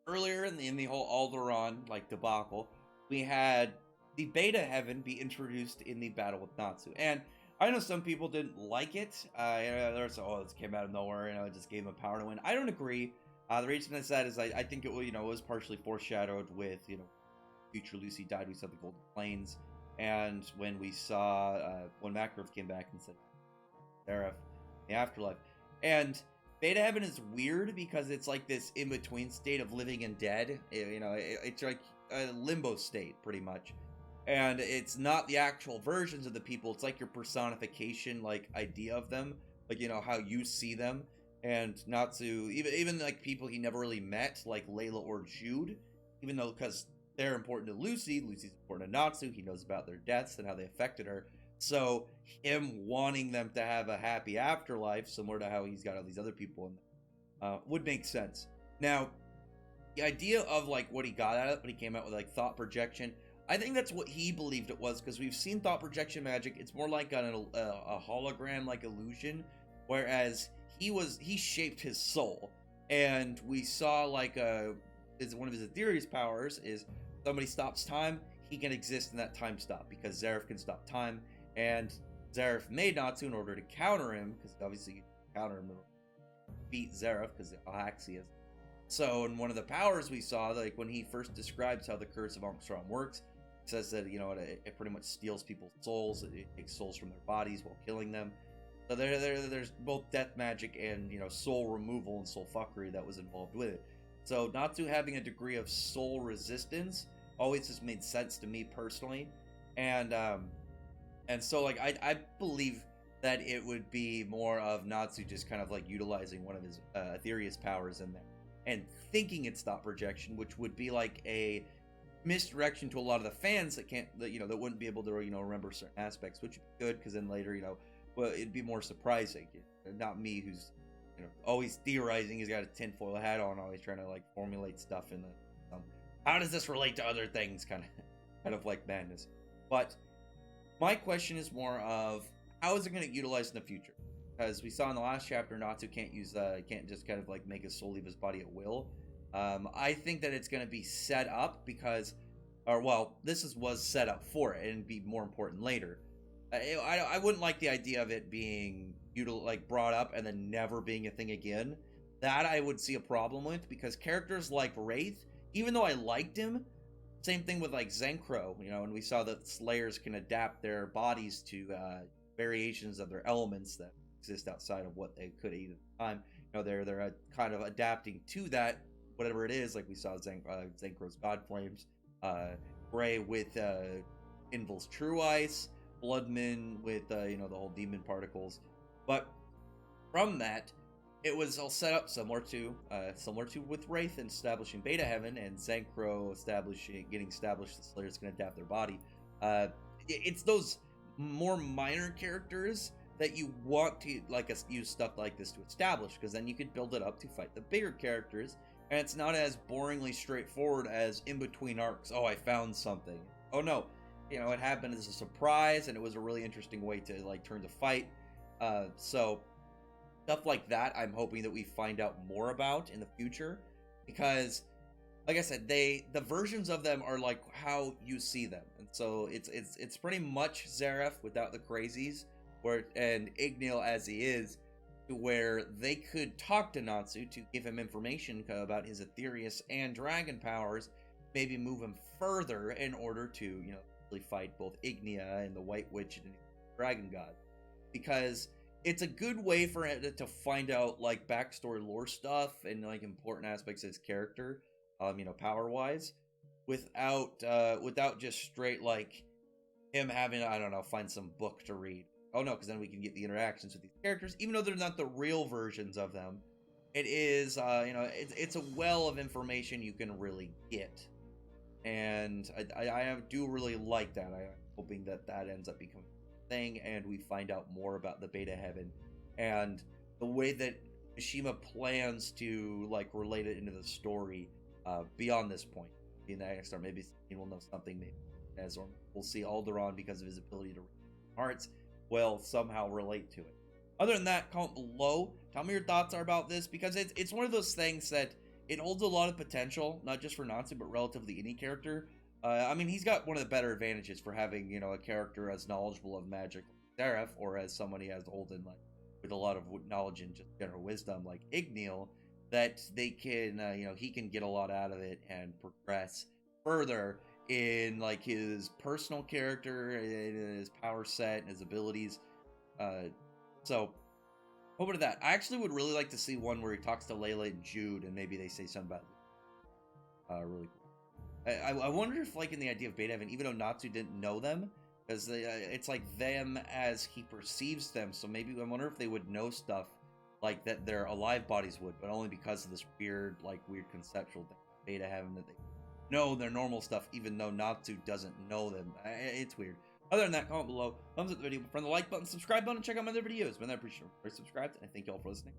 earlier in the whole Alderaan like debacle, we had the Beta Heaven be introduced in the battle with Natsu, and I know some people didn't like it. There's oh, this came out of nowhere, it just gave him power to win. I don't agree. The reason I said is I think it was partially foreshadowed with future Lucy died. We saw the Golden Plains, and when we saw when Makarov came back and said Seraph, the afterlife, and Beta Heaven is weird because it's like this in between state of living and dead. It's like a limbo state, pretty much. And it's not the actual versions of the people. It's like your personification, like idea of them, like how you see them. And Natsu, even like people he never really met, like Layla or Jude, even though because they're important to Lucy, Lucy's important to Natsu. He knows about their deaths and how they affected her. So him wanting them to have a happy afterlife, similar to how he's got all these other people in there, would make sense. Now, the idea of like what he got out of it, when he came out with like thought projection, I think that's what he believed it was, because we've seen thought projection magic. It's more like a hologram like illusion, whereas he shaped his soul, and we saw like one of his Aetherius powers is somebody stops time, he can exist in that time stop because Zeref can stop time. And Zeref made Natsu in order to counter him, because obviously you counter him to beat Zeref, because the Ahaxias. So in one of the powers we saw, like when he first describes how the Curse of Ank'Sharam works, it says that it pretty much steals people's souls. It takes souls from their bodies while killing them. So there's both death magic and soul removal and soul fuckery that was involved with it. So Natsu having a degree of soul resistance always just made sense to me personally, and so, like, I believe that it would be more of Natsu just kind of like utilizing one of his Aetherius powers in there and thinking it's thought projection, which would be like a misdirection to a lot of the fans that wouldn't be able to remember certain aspects, which would be good because then later well, it'd be more surprising. Not me, who's always theorizing. He's got a tinfoil hat on, always trying to like formulate stuff in the how does this relate to other things, kind of like madness. But my question is more of how is it going to utilize in the future? Because we saw in the last chapter, Natsu can't just kind of like make his soul leave his body at will. I think that it's going to be set up was set up for it and be more important later. I wouldn't like the idea of it being brought up and then never being a thing again. That I would see a problem with, because characters like Wraith, even though I liked him, same thing with like Zenkro, and we saw that Slayers can adapt their bodies to variations of their elements that exist outside of what they could eat at the time. They're kind of adapting to that, whatever it is. Like we saw Zenkro's God Flames, Gray with Invil's True Ice, Bloodman with the whole demon particles. But from that, it was all set up similar to with Wraith establishing Beta Heaven, and Zenkro getting established. The Slayers can adapt their body. It's those more minor characters that you want to use stuff like this to establish, because then you could build it up to fight the bigger characters, and it's not as boringly straightforward as in between arcs. Oh, I found something. Oh no, it happened as a surprise, and it was a really interesting way to turn to fight. So stuff like that, I'm hoping that we find out more about in the future, because, like I said, the versions of them are like how you see them, and so it's pretty much Zeref without the crazies, and Igneel as he is, to where they could talk to Natsu to give him information about his Aetherius and dragon powers, maybe move him further in order to really fight both Ignia and the White Witch and the Dragon God, because it's a good way for it to find out like backstory lore stuff and like important aspects of his character, power wise, without just straight like him having, I don't know, find some book to read. Oh no, because then we can get the interactions with these characters, even though they're not the real versions of them. It is, it's a well of information you can really get, and I do really like that. I'm hoping that ends up becoming thing, and we find out more about the Beta Heaven and the way that Mishima plans to like relate it into the story beyond this point. In the next start, maybe we'll know something, maybe or we'll see Alderaan, because of his ability to read hearts, will somehow relate to it. Other than that, comment below, tell me your thoughts are about this, because it's one of those things that it holds a lot of potential, not just for Natsu, but relatively any character. I mean, he's got one of the better advantages for having, you know, a character as knowledgeable of magic like Seraph, or as somebody as old and like with a lot of knowledge and just general wisdom like Igneel, that they can, you know, he can get a lot out of it and progress further in like his personal character, in his power set, and his abilities. So over to that. I actually would really like to see one where he talks to Layla and Jude, and maybe they say something about really cool. I wonder if, like, in the idea of Beta Heaven, even though Natsu didn't know them, because it's like them as he perceives them. So maybe I wonder if they would know stuff like that their alive bodies would, but only because of this weird conceptual thing, Beta Heaven, that they know their normal stuff, even though Natsu doesn't know them. It's weird. Other than that, comment below, thumbs up the video, friend the like button, subscribe button, and check out my other videos. But I appreciate it. Subscribed, and I thank you all for listening.